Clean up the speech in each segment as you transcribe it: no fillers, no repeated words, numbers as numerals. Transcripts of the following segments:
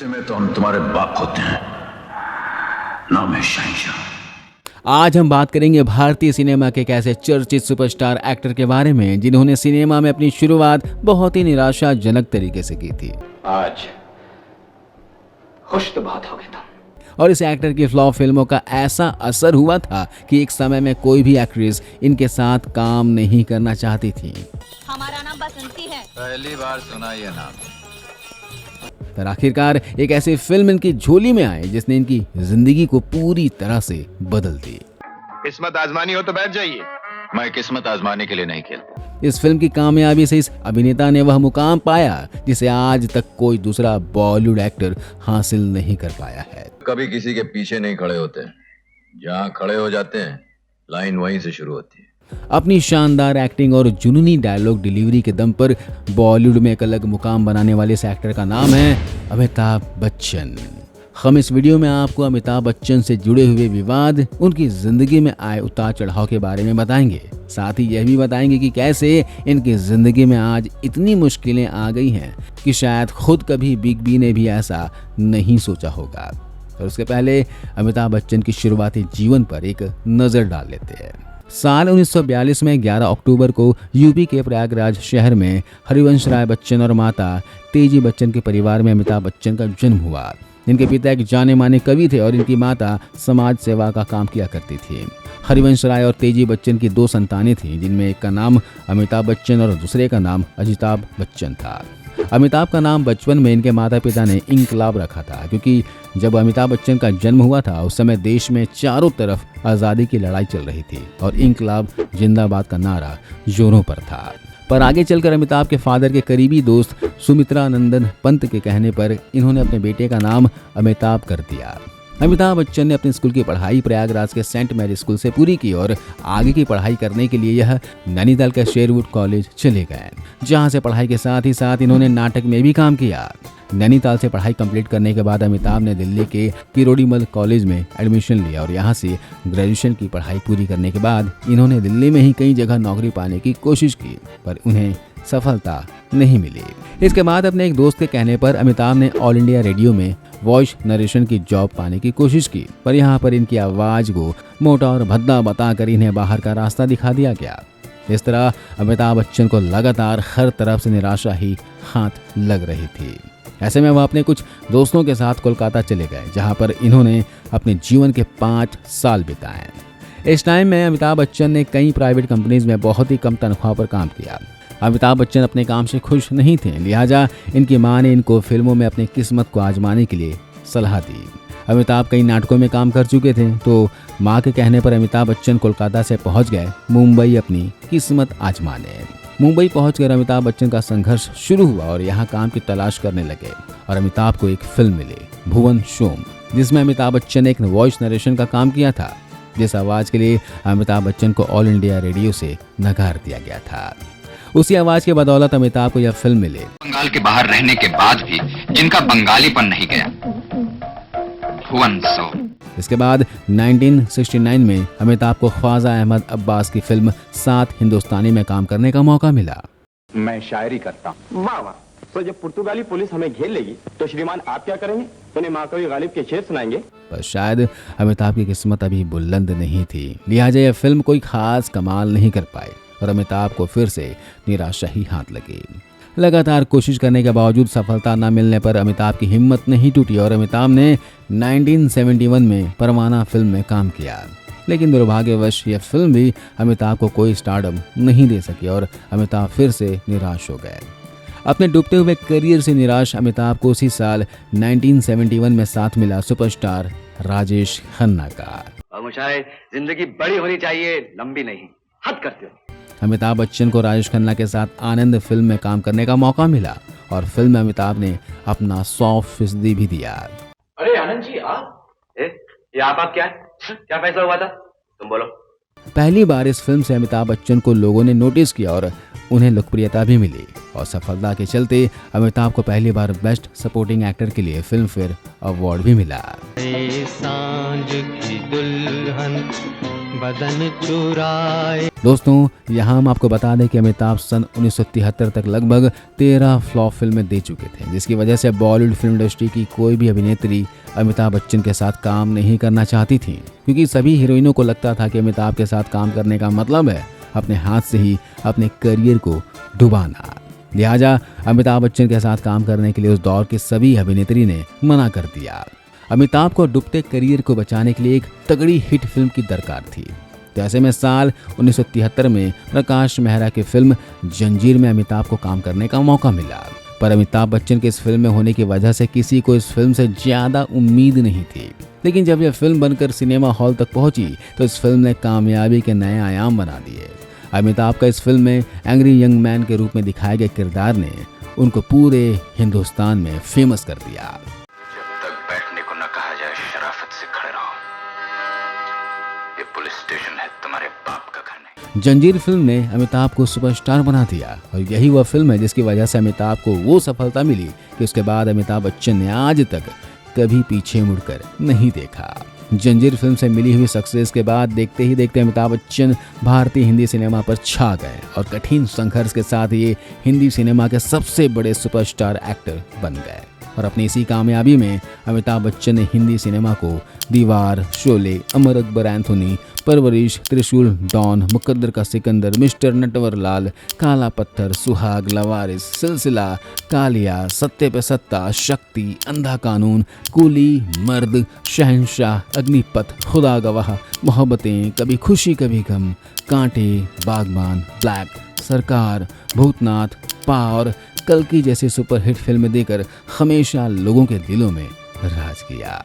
रिश्ते में तो हम तुम्हारे बाप होते हैं, नाम है शहंशाह। आज हम बात करेंगे भारतीय सिनेमा के एक ऐसे चर्चित सुपरस्टार एक्टर के बारे में जिन्होंने सिनेमा में अपनी शुरुआत बहुत ही निराशाजनक तरीके से की थी। आज खुश तो बहुत हो गया था। और इस एक्टर की फ्लॉप फिल्मों का ऐसा असर हुआ था कि एक समय में कोई भी एक्ट्रेस इनके साथ काम नहीं करना चाहती थी। हमारा नाम बसंती है। पहली बार सुना ये नाम। पर आखिरकार एक ऐसी फिल्म इनकी झोली में आई जिसने इनकी जिंदगी को पूरी तरह से बदल दी। किस्मत आजमानी हो तो बैठ जाइए। मैं किस्मत आजमाने के लिए नहीं खेलता। इस फिल्म की कामयाबी से इस अभिनेता ने वह मुकाम पाया जिसे आज तक कोई दूसरा बॉलीवुड एक्टर हासिल नहीं कर पाया है। कभी किसी के पीछे नहीं खड़े होते, जहाँ खड़े हो जाते हैं लाइन वहीं से शुरू होती है। अपनी शानदार एक्टिंग और जुनूनी डायलॉग डिलीवरी के दम पर बॉलीवुड में एक अलग मुकाम बनाने वाले इस एक्टर का नाम है अमिताभ बच्चन। हम इस वीडियो में आपको अमिताभ बच्चन से जुड़े हुए विवाद, उनकी जिंदगी में आए उतार चढ़ाव के बारे में बताएंगे। साथ ही यह भी बताएंगे कि कैसे इनकी जिंदगी में आज इतनी मुश्किलें आ गई हैं कि शायद खुद कभी बिग बी ने भी ऐसा नहीं सोचा होगा। और उसके पहले अमिताभ बच्चन की शुरुआती जीवन पर एक नजर डाल लेते हैं। साल 1942 में 11 अक्टूबर को यूपी के प्रयागराज शहर में हरिवंश राय बच्चन और माता तेजी बच्चन के परिवार में अमिताभ बच्चन का जन्म हुआ। इनके पिता एक जाने माने कवि थे और इनकी माता समाज सेवा का काम किया करती थी। हरिवंश राय और तेजी बच्चन की 2 संतानें थीं, जिनमें एक का नाम अमिताभ बच्चन और दूसरे का नाम अजिताभ बच्चन था। अमिताभ का नाम बचपन में इनके माता पिता ने इंकलाब रखा था, क्योंकि जब अमिताभ बच्चन का जन्म हुआ था उस समय देश में चारों तरफ आज़ादी की लड़ाई चल रही थी और इंकलाब जिंदाबाद का नारा जोरों पर था। पर आगे चलकर अमिताभ के फादर के करीबी दोस्त सुमित्रा नंदन पंत के कहने पर इन्होंने अपने बेटे का नाम अमिताभ कर दिया। अमिताभ बच्चन ने अपनी स्कूल की पढ़ाई प्रयागराज के सेंट मैरी स्कूल से पूरी की और आगे की पढ़ाई करने के लिए यह नैनीताल के शेरवुड कॉलेज चले गए, जहां से पढ़ाई के साथ ही साथ इन्होंने नाटक में भी काम किया। नैनीताल से पढ़ाई कंप्लीट करने के बाद अमिताभ ने दिल्ली के किरोड़ीमल कॉलेज में एडमिशन लिया और यहाँ से ग्रेजुएशन की पढ़ाई पूरी करने के बाद इन्होंने दिल्ली में ही कई जगह नौकरी पाने की कोशिश की, पर उन्हें सफलता नहीं मिली। इसके बाद अपने एक दोस्त के कहने पर अमिताभ ने ऑल इंडिया रेडियो में वॉइस नरेशन की जॉब पाने की कोशिश की, पर यहाँ पर इनकी आवाज को मोटा और भद्दा बताकर इन्हें बाहर का रास्ता दिखा दिया गया। इस तरह अमिताभ बच्चन को लगातार हर तरफ से निराशा ही हाथ लग रही थी। ऐसे में वह अपने कुछ दोस्तों के साथ कोलकाता चले गए, जहाँ पर इन्होंने अपने जीवन के 5 साल बिताए। इस टाइम में अमिताभ बच्चन ने कई प्राइवेट कंपनीज में बहुत ही कम तनख्वाह पर काम किया। अमिताभ बच्चन अपने काम से खुश नहीं थे, लिहाजा इनकी मां ने इनको फिल्मों में अपनी किस्मत को आजमाने के लिए सलाह दी। अमिताभ कई नाटकों में काम कर चुके थे, तो मां के कहने पर अमिताभ बच्चन कोलकाता से पहुंच गए मुंबई अपनी किस्मत आजमाने। मुंबई पहुंचकर अमिताभ बच्चन का संघर्ष शुरू हुआ और यहाँ काम की तलाश करने लगे और अमिताभ को एक फिल्म मिली, भुवन शोम, जिसमें अमिताभ बच्चन ने एक वॉइस नरेशन का काम किया था, जिस आवाज के लिए अमिताभ बच्चन को ऑल इंडिया रेडियो से नकार दिया गया था। उसी आवाज की बदौलत अमिताभ को यह फिल्म मिली। बंगाल के बाहर रहने के बाद भी जिनका बंगालीपन नहीं गया, भुवन शोम। इसके बाद 1969 में अमिताभ को ख्वाजा अहमद अब्बास की फिल्म 7 हिंदुस्तानी में काम करने का मौका मिला। मैं शायरी करता हूँ। वाह वाह। तो जब पुर्तगाली पुलिस हमें घेर लेगी तो श्रीमान आप क्या करेंगे? उन्हें माकवी गालिब के शेर सुनाएंगे। पर शायद अमिताभ की किस्मत अभी बुलंद नहीं थी, लिहाजा यह फिल्म कोई खास कमाल नहीं कर पाई और अमिताभ को फिर से निराशा ही हाथ लगी। लगातार कोशिश करने के बावजूद सफलता न मिलने पर अमिताभ की हिम्मत नहीं टूटी और अमिताभ ने 1971 में परवाना फिल्म में काम किया, लेकिन दुर्भाग्यवश यह फिल्म भी अमिताभ को कोई स्टारडम नहीं दे सकी और अमिताभ फिर से निराश हो गए। अपने डूबते हुए करियर से निराश अमिताभ को उसी साल 1971 में साथ मिला सुपरस्टार राजेश खन्ना का। मुशाहिद, जिंदगी बड़ी होनी चाहिए, लंबी नहीं। हद करते हो। अमिताभ बच्चन को राजेश खन्ना के साथ आनंद फिल्म में काम करने का मौका मिला और फिल्म में अमिताभ ने अपना 100% भी दिया। अरे आनंद जी, आप ये आप क्या है? क्या फैसला हुआ था? तुम बोलो। पहली बार इस फिल्म से अमिताभ बच्चन को लोगों ने नोटिस किया और उन्हें लोकप्रियता भी मिली और सफलता के चलते अमिताभ को पहली बार बेस्ट सपोर्टिंग एक्टर के लिए फिल्म फेयर अवार्ड भी मिला। सांझ की दुल्हन बदन चुराए। दोस्तों यहाँ हम आपको बता दें कि अमिताभ सन 1973 तक लगभग 13 फ्लॉप फिल्में दे चुके थे, जिसकी वजह से बॉलीवुड फिल्म इंडस्ट्री की कोई भी अभिनेत्री अमिताभ बच्चन के साथ काम नहीं करना चाहती थी, क्योंकि सभी हीरोइनों को लगता था कि अमिताभ के साथ काम करने का मतलब है अपने हाथ से ही अपने करियर को डुबाना। लिहाजा अमिताभ बच्चन के साथ काम करने के लिए उस दौर की सभी अभिनेत्री ने मना कर दिया। अमिताभ को डूबते करियर को बचाने के लिए एक तगड़ी हिट फिल्म की दरकार थी। तो ऐसे में साल 1973 में प्रकाश मेहरा की फिल्म जंजीर में अमिताभ को काम करने का मौका मिला, पर अमिताभ बच्चन के इस फिल्म में होने की वजह से किसी को इस फिल्म से ज्यादा उम्मीद नहीं थी। लेकिन जब यह फिल्म बनकर सिनेमा हॉल तक पहुंची तो इस फिल्म ने कामयाबी के नए आयाम बना दिए। अमिताभ का इस फिल्म में एंग्री यंग मैन के रूप में दिखाए गए किरदार ने उनको पूरे हिंदुस्तान में फेमस कर दिया। जब तक बैठने को न कहा जाए शराफत से खड़े रहो। ये पुलिस स्टेशन है, तुम्हारे बाप का घर नहीं। जंजीर फिल्म ने अमिताभ को सुपरस्टार बना दिया और यही वह फिल्म है जिसकी वजह से अमिताभ को वो सफलता मिली कि उसके बाद अमिताभ बच्चन ने आज तक कभी पीछे मुड़कर नहीं देखा। जंजीर फिल्म से मिली हुई सक्सेस के बाद देखते ही देखते अमिताभ बच्चन भारतीय हिंदी सिनेमा पर छा गए और कठिन संघर्ष के साथ ये हिंदी सिनेमा के सबसे बड़े सुपरस्टार एक्टर बन गए। और अपनी इसी कामयाबी में अमिताभ बच्चन ने हिंदी सिनेमा को दीवार, शोले, अमर अकबर एंथोनी, परवरिश, त्रिशूल, डॉन, मुकद्दर का सिकंदर, मिस्टर नटवरलाल, काला पत्थर, सुहाग, लवारिस, सिलसिला, कालिया, सत्ते पे सत्ता, शक्ति, अंधा कानून, कूली, मर्द, शहंशाह, अग्निपथ, खुदा गवाह, मोहब्बतें, कभी खुशी कभी गम, कांटे, बागबान, ब्लैक, सरकार, भूतनाथ, पा और कल्कि जैसी सुपरहिट फिल्में देकर हमेशा लोगों के दिलों में राज किया।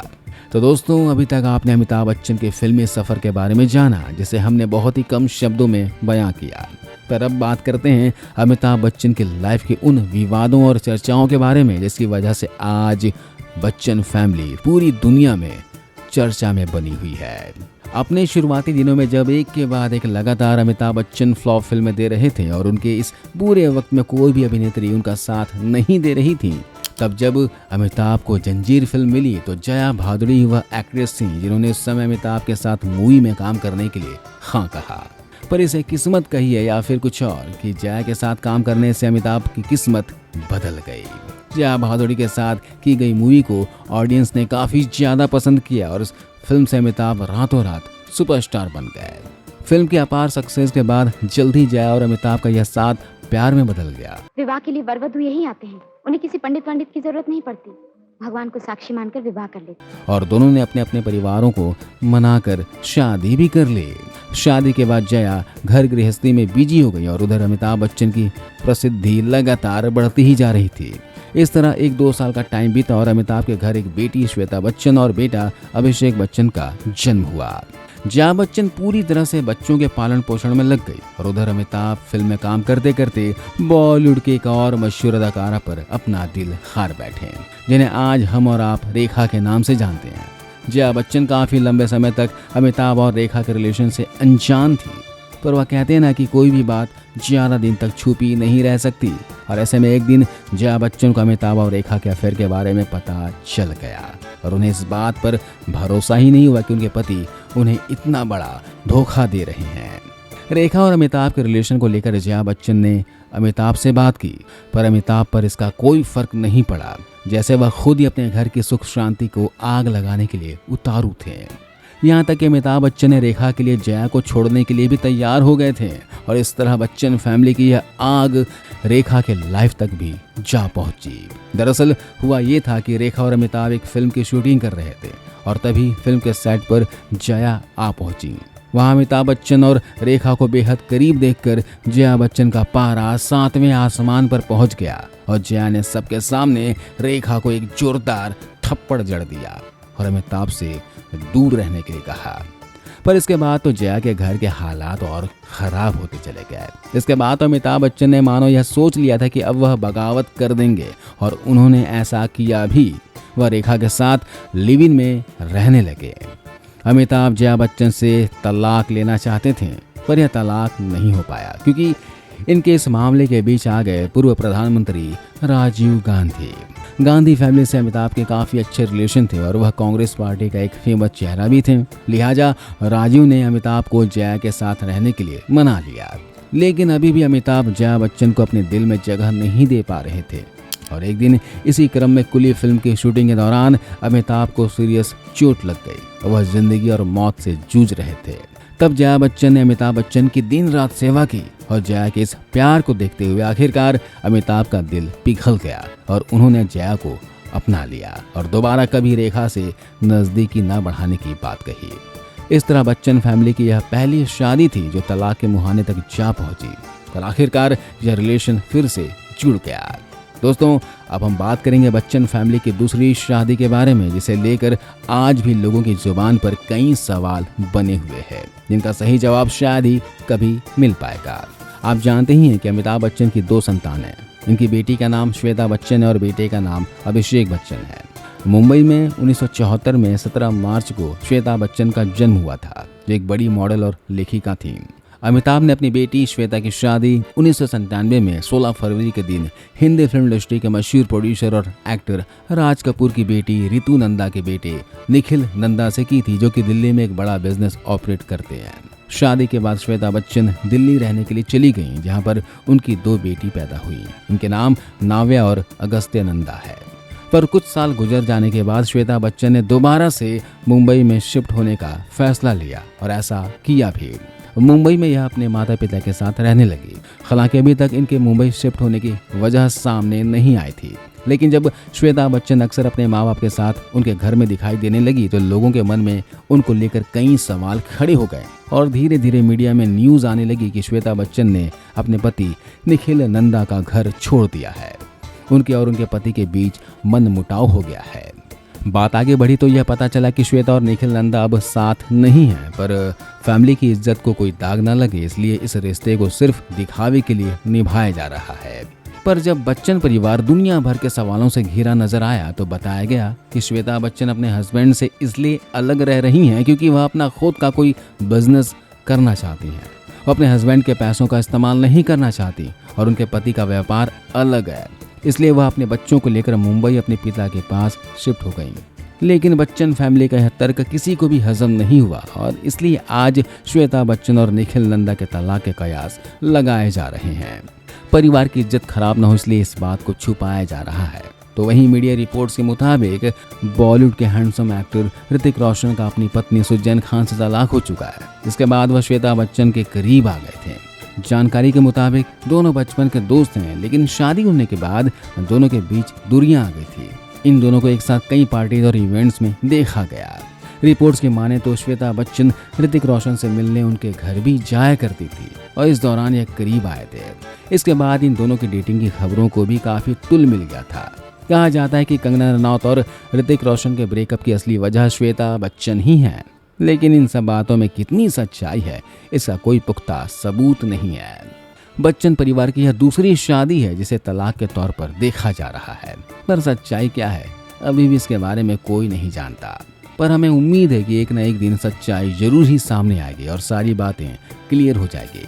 तो दोस्तों, अभी तक आपने अमिताभ बच्चन के फिल्मी सफ़र के बारे में जाना, जिसे हमने बहुत ही कम शब्दों में बयां किया। पर अब बात करते हैं अमिताभ बच्चन की लाइफ के उन विवादों और चर्चाओं के बारे में जिसकी वजह से आज बच्चन फैमिली पूरी दुनिया में चर्चा में बनी हुई है। अपने शुरुआती दिनों में जब एक के बाद एक लगातार अमिताभ बच्चन फ्लॉप फिल्में दे रहे थे और उनके इस बुरे वक्त में कोई भी अभिनेत्री उनका साथ नहीं दे रही थी, तब जब अमिताभ को जंजीर फिल्म मिली तो जया भादुड़ी वह एक्ट्रेस थी जिन्होंने उस समय अमिताभ के साथ मूवी में काम करने के लिए हाँ कहा। पर इसे किस्मत कहिए या फिर कुछ और कि जया के साथ काम करने से अमिताभ की किस्मत बदल गई। जया भादुड़ी के साथ की गई मूवी को ऑडियंस ने काफी ज्यादा पसंद किया और फिल्म से अमिताभ रातों रात सुपरस्टार बन गए। फिल्म की अपार सक्सेस के बाद जल्द ही जया और अमिताभ का यह साथ प्यार में बदल गया। विवाह के लिए वर वधू यही आते हैं, उन्हें किसी पंडित की जरूरत नहीं पड़ती, भगवान को साक्षी मानकर विवाह कर लेते। और दोनों ने अपने अपने परिवारों को मनाकर शादी भी कर ली। शादी के बाद जया घर गृहस्थी में बिजी हो गई और उधर अमिताभ बच्चन की प्रसिद्धि लगातार बढ़ती ही जा रही थी। इस तरह 1-2 साल का टाइम बीता और अमिताभ के घर एक बेटी श्वेता बच्चन और बेटा अभिषेक बच्चन का जन्म हुआ। जया बच्चन पूरी तरह से बच्चों के पालन पोषण में लग गई और उधर अमिताभ फिल्म में काम करते करते बॉलीवुड के एक और मशहूर अदाकारा पर अपना दिल हार बैठे, जिन्हें आज हम और आप रेखा के नाम से जानते हैं। जया बच्चन काफी लंबे समय तक अमिताभ और रेखा के रिलेशन से अनजान थी, पर वह कहते हैं ना कि कोई भी बात ज्यादा दिन तक छुपी नहीं रह सकती। और ऐसे में एक दिन जया बच्चन को अमिताभ और रेखा के अफेयर के बारे में पता चल गया और उन्हें इस बात पर भरोसा ही नहीं हुआ कि उनके पति उन्हें इतना बड़ा धोखा दे रहे हैं। रेखा और अमिताभ के रिलेशन को लेकर जया बच्चन ने अमिताभ से बात की, पर अमिताभ पर इसका कोई फर्क नहीं पड़ा, जैसे वह खुद ही अपने घर की सुख शांति को आग लगाने के लिए उतारू थे। यहाँ तक कि अमिताभ बच्चन ने रेखा के लिए जया को छोड़ने के लिए भी तैयार हो गए थे और इस तरह बच्चन फैमिली की यह आग रेखा के लाइफ तक भी जा पहुंची। दरअसल हुआ ये था कि रेखा और अमिताभ एक फिल्म की शूटिंग कर रहे थे और तभी फिल्म के सेट पर जया आ पहुंची। वहां अमिताभ बच्चन और रेखा को बेहद करीब देखकर जया बच्चन का पारा 7वें आसमान पर पहुंच गया और जया ने सबके सामने रेखा को एक जोरदार थप्पड़ जड़ दिया और अमिताभ से दूर रहने के लिए कहा। पर इसके बाद तो जया के घर के हालात और खराब होते चले गए। इसके बाद तो अमिताभ बच्चन ने मानो यह सोच लिया था कि अब वह बगावत कर देंगे और उन्होंने ऐसा किया भी। वह रेखा के साथ लिव इन में रहने लगे। अमिताभ जया बच्चन से तलाक लेना चाहते थे, पर यह तलाक नहीं हो पाया क्योंकि इनके इस मामले के बीच आ गए पूर्व प्रधानमंत्री राजीव गांधी। गांधी फैमिली से अमिताभ के काफ़ी अच्छे रिलेशन थे और वह कांग्रेस पार्टी का एक फेमस चेहरा भी थे। लिहाजा राजीव ने अमिताभ को जया के साथ रहने के लिए मना लिया। लेकिन अभी भी अमिताभ जया बच्चन को अपने दिल में जगह नहीं दे पा रहे थे और एक दिन इसी क्रम में कुली फिल्म की शूटिंग के दौरान अमिताभ को सीरियस चोट लग गई। वह जिंदगी और मौत से जूझ रहे थे। तब जया बच्चन ने अमिताभ बच्चन की दिन रात सेवा की और जया के इस प्यार को देखते हुए आखिरकार अमिताभ का दिल पिघल गया और उन्होंने जया को अपना लिया और दोबारा कभी रेखा से नजदीकी न बढ़ाने की बात कही। इस तरह बच्चन फैमिली की यह पहली शादी थी जो तलाक के मुहाने तक जा पहुंची और आखिरकार यह रिलेशन फिर से जुड़ गया। दोस्तों, अब हम बात करेंगे बच्चन फैमिली की दूसरी शादी के बारे में, जिसे लेकर आज भी लोगों की जुबान पर कई सवाल बने हुए हैं जिनका सही जवाब शायद ही कभी मिल पाएगा। आप जानते ही हैं कि अमिताभ बच्चन की 2 संतान हैं। इनकी बेटी का नाम श्वेता बच्चन है और बेटे का नाम अभिषेक बच्चन है। मुंबई में 1974 में 17 मार्च को श्वेता बच्चन का जन्म हुआ था, जो एक बड़ी मॉडल और लेखिका थी। अमिताभ ने अपनी बेटी श्वेता की शादी 1997 में 16 फरवरी के दिन हिंदी फिल्म इंडस्ट्री के मशहूर प्रोड्यूसर और एक्टर राज कपूर की बेटी रितु नंदा के बेटे निखिल नंदा से की थी, जो कि दिल्ली में एक बड़ा बिजनेस ऑपरेट करते हैं। शादी के बाद श्वेता बच्चन दिल्ली रहने के लिए चली गईं, जहां पर उनकी 2 बेटी पैदा हुई। इनके नाम नाव्या और अगस्त्य नंदा है। पर कुछ साल गुजर जाने के बाद श्वेता बच्चन ने दोबारा से मुंबई में शिफ्ट होने का फैसला लिया और ऐसा किया भी। मुंबई में यह अपने माता पिता के साथ रहने लगी। हालांकि अभी तक इनके मुंबई शिफ्ट होने की वजह सामने नहीं आई थी, लेकिन जब श्वेता बच्चन अक्सर अपने माँ बाप के साथ उनके घर में दिखाई देने लगी तो लोगों के मन में उनको लेकर कई सवाल खड़े हो गए और धीरे धीरे मीडिया में न्यूज आने लगी कि श्वेता बच्चन ने अपने पति निखिल नंदा का घर छोड़ दिया है। उनके और उनके पति के बीच मनमुटाव हो गया है। बात आगे बढ़ी तो यह पता चला कि श्वेता और निखिल नंदा अब साथ नहीं हैं, पर फैमिली की इज्जत को कोई दाग न लगे इसलिए इस रिश्ते को सिर्फ दिखावे के लिए निभाया जा रहा है। पर जब बच्चन परिवार दुनिया भर के सवालों से घिरा नजर आया तो बताया गया कि श्वेता बच्चन अपने हस्बैंड से इसलिए अलग रह रही हैं क्योंकि वह अपना खुद का कोई बिजनेस करना चाहती हैं। वो अपने हस्बैंड के पैसों का इस्तेमाल नहीं करना चाहती और उनके पति का व्यापार अलग है, इसलिए वह अपने बच्चों को लेकर मुंबई अपने पिता के पास शिफ्ट हो गई। लेकिन बच्चन फैमिली का यह तर्क किसी को भी हजम नहीं हुआ और इसलिए आज श्वेता बच्चन और निखिल नंदा के तलाक के कयास लगाए जा रहे हैं। परिवार की इज्जत खराब न हो इसलिए इस बात को छुपाया जा रहा है। तो वहीं मीडिया रिपोर्ट्स के मुताबिक बॉलीवुड के हैंडसम एक्टर ऋतिक रोशन का अपनी पत्नी सुजैन खान से तलाक हो चुका है। इसके बाद वह श्वेता बच्चन के करीब आ गए थे। जानकारी के मुताबिक दोनों बचपन के दोस्त हैं, लेकिन शादी होने के बाद दोनों के बीच दूरियां आ गई थी। इन दोनों को एक साथ कई पार्टीज और इवेंट्स में देखा गया। रिपोर्ट्स की माने तो श्वेता बच्चन ऋतिक रोशन से मिलने उनके घर भी जाया करती थी और इस दौरान ये करीब आए थे। इसके बाद इन दोनों की डेटिंग की खबरों को भी काफी तुल मिल गया था। कहा जाता है कि कंगना रनौत और ऋतिक रोशन के ब्रेकअप की असली वजह श्वेता बच्चन ही है, लेकिन इन सब बातों में कितनी सच्चाई है इसका कोई पुख्ता सबूत नहीं है। बच्चन परिवार की यह दूसरी शादी है जिसे तलाक के तौर पर देखा जा रहा है, पर सच्चाई क्या है अभी भी इसके बारे में कोई नहीं जानता। पर हमें उम्मीद है कि एक न एक दिन सच्चाई जरूर ही सामने आएगी और सारी बातें क्लियर हो जाएगी।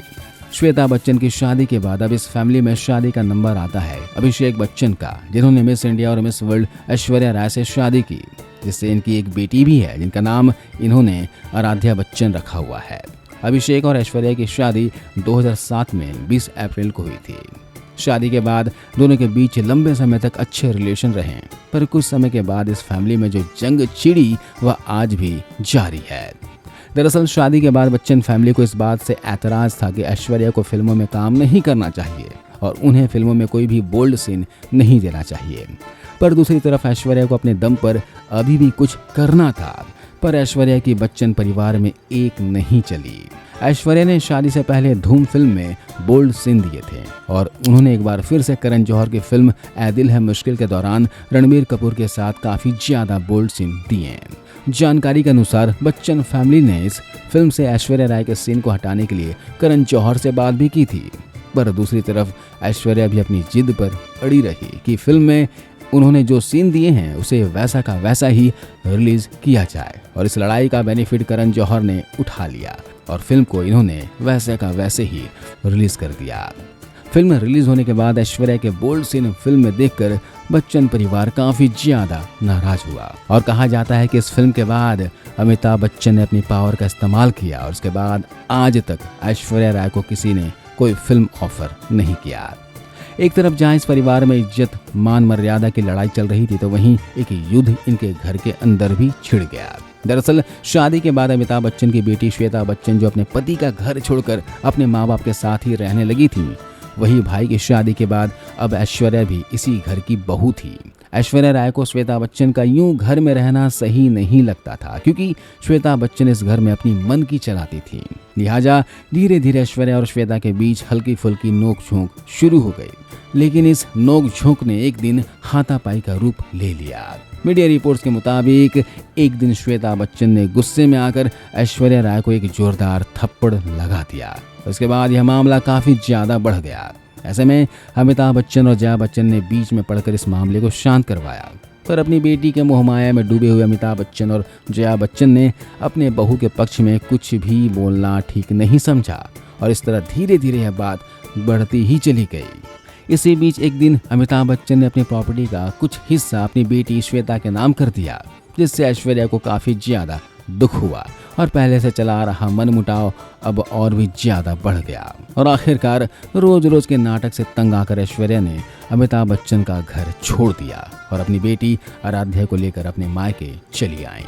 श्वेता बच्चन की शादी के बाद अब इस फैमिली में शादी का नंबर आता है अभिषेक बच्चन का, जिन्होंने मिस इंडिया और मिस वर्ल्ड ऐश्वर्या राय से शादी की, जिससे इनकी एक बेटी भी है जिनका नाम इन्होंने आराध्या बच्चन रखा हुआ है। अभिषेक और ऐश्वर्या की शादी 2007 में 20 अप्रैल को हुई थी। शादी के बाद दोनों के बीच लंबे समय तक अच्छे रिलेशन रहे, पर कुछ समय के बाद इस फैमिली में जो जंग छिड़ी वह आज भी जारी है। दरअसल शादी के बाद बच्चन फैमिली को इस बात से ऐतराज था कि ऐश्वर्या को फिल्मों में काम नहीं करना चाहिए और उन्हें फिल्मों में कोई भी बोल्ड सीन नहीं देना चाहिए। पर दूसरी तरफ ऐश्वर्या को अपने दम पर अभी भी कुछ करना था, पर ऐश्वर्या की बच्चन परिवार में एक नहीं चली। ऐश्वर्या ने शादी से पहले धूम फिल्म में बोल्ड सीन दिए थे और उन्होंने एक बार फिर से करण जौहर की फिल्म ऐ दिल है मुश्किल के दौरान रणबीर कपूर के साथ काफी ज्यादा बोल्ड सीन दिए। जानकारी के अनुसार बच्चन फैमिली ने इस फिल्म से ऐश्वर्या राय के सीन को हटाने के लिए करण जौहर से बात भी की थी, पर दूसरी तरफ ऐश्वर्या भी अपनी जिद पर अड़ी रही कि फिल्म में उन्होंने जो सीन दिए हैं उसे वैसा का वैसा ही रिलीज किया जाए और इस लड़ाई का बेनिफिट करण जौहर ने उठा लिया और फिल्म को इन्होंने वैसे का वैसे ही रिलीज कर दिया। फिल्म रिलीज होने के बाद ऐश्वर्या के बोल्ड सीन फिल्म में देखकर बच्चन परिवार काफी ज्यादा नाराज हुआ और कहा जाता है कि इस फिल्म के बाद अमिताभ बच्चन ने अपनी पावर का इस्तेमाल किया और उसके बाद आज तक ऐश्वर्या राय को किसी ने कोई फिल्म ऑफर नहीं किया। एक तरफ जहां इस परिवार में इज्जत मान मर्यादा की लड़ाई चल रही थी तो वहीं एक युद्ध इनके घर के अंदर भी छिड़ गया। दरअसल शादी के बाद अमिताभ बच्चन की बेटी श्वेता बच्चन जो अपने पति का घर छोड़कर अपने माँ बाप के साथ ही रहने लगी थी, वही भाई की शादी के बाद अब ऐश्वर्या भी इसी घर की बहू थी। ऐश्वर्या राय को श्वेता बच्चन का यूं घर में रहना सही नहीं लगता था क्योंकि श्वेता बच्चन इस घर में अपनी मन की चलाती थी। लिहाजा धीरे धीरे ऐश्वर्या और श्वेता के बीच हल्की फुल्की नोक झोंक शुरू हो गई, लेकिन इस नोक झोंक ने एक दिन हाथापाई का रूप ले लिया। मीडिया रिपोर्ट्स के मुताबिक एक दिन श्वेता बच्चन ने गुस्से में आकर ऐश्वर्या राय को एक जोरदार थप्पड़ लगा दिया। उसके बाद यह मामला काफी ज्यादा बढ़ गया। ऐसे में अमिताभ बच्चन और जया बच्चन ने बीच में पड़कर इस मामले को शांत करवाया, पर अपनी बेटी के मोहमाया में डूबे हुए अमिताभ बच्चन और जया बच्चन ने अपने बहू के पक्ष में कुछ भी बोलना ठीक नहीं समझा और इस तरह धीरे धीरे यह बात बढ़ती ही चली गई। इसी बीच एक दिन अमिताभ बच्चन ने अपनी प्रॉपर्टी का कुछ हिस्सा अपनी बेटी श्वेता के नाम कर दिया, जिससे ऐश्वर्या को काफी ज्यादा दुख हुआ और पहले से चला आ रहा मनमुटाव अब और भी ज्यादा बढ़ गया और आखिरकार रोज रोज के नाटक से तंग आकर ऐश्वर्या ने अमिताभ बच्चन का घर छोड़ दिया और अपनी बेटी आराध्या को लेकर अपने मायके चली आईं।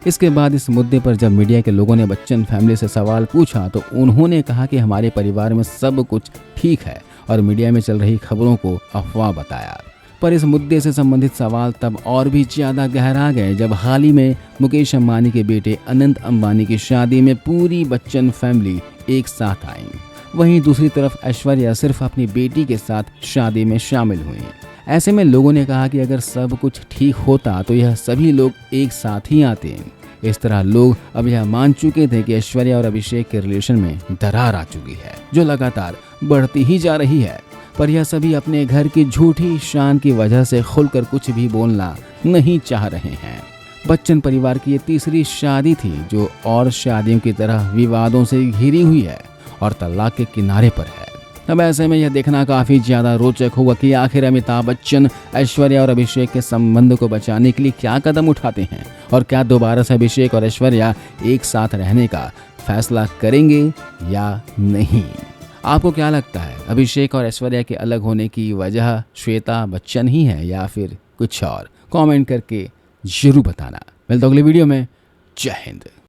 इसके बाद इस मुद्दे पर जब मीडिया के लोगों ने बच्चन फैमिली से सवाल पूछा तो उन्होंने कहा कि हमारे परिवार में सब कुछ ठीक है और मीडिया में चल रही खबरों को अफवाह बताया। पर इस मुद्दे से संबंधित सवाल तब और भी ज्यादा गहरा गए जब हाल ही में मुकेश अंबानी के बेटे अनंत अंबानी की शादी में पूरी बच्चन फैमिली एक साथ आई। वहीं दूसरी तरफ ऐश्वर्या सिर्फ अपनी बेटी के साथ शादी में शामिल हुई। ऐसे में लोगों ने कहा कि अगर सब कुछ ठीक होता तो यह सभी लोग एक साथ ही आते। इस तरह लोग अब यह मान चुके थे कि ऐश्वर्या और अभिषेक के रिलेशन में दरार आ चुकी है जो लगातार बढ़ती ही जा रही है। पर यह सभी अपने घर की झूठी शान की वजह से खुलकर कुछ भी बोलना नहीं चाह रहे हैं। बच्चन परिवार की ये तीसरी शादी थी जो और शादियों की तरह विवादों से घिरी हुई है और तलाक के किनारे पर है। अब ऐसे में यह देखना काफी ज्यादा रोचक होगा कि आखिर अमिताभ बच्चन ऐश्वर्या और अभिषेक के संबंध को बचाने के लिए क्या कदम उठाते हैं और क्या दोबारा से अभिषेक और ऐश्वर्या एक साथ रहने का फैसला करेंगे या नहीं। आपको क्या लगता है, अभिषेक और ऐश्वर्या के अलग होने की वजह श्वेता बच्चन ही है या फिर कुछ और? कमेंट करके जरूर बताना। मिलते अगले वीडियो में। जय हिंद।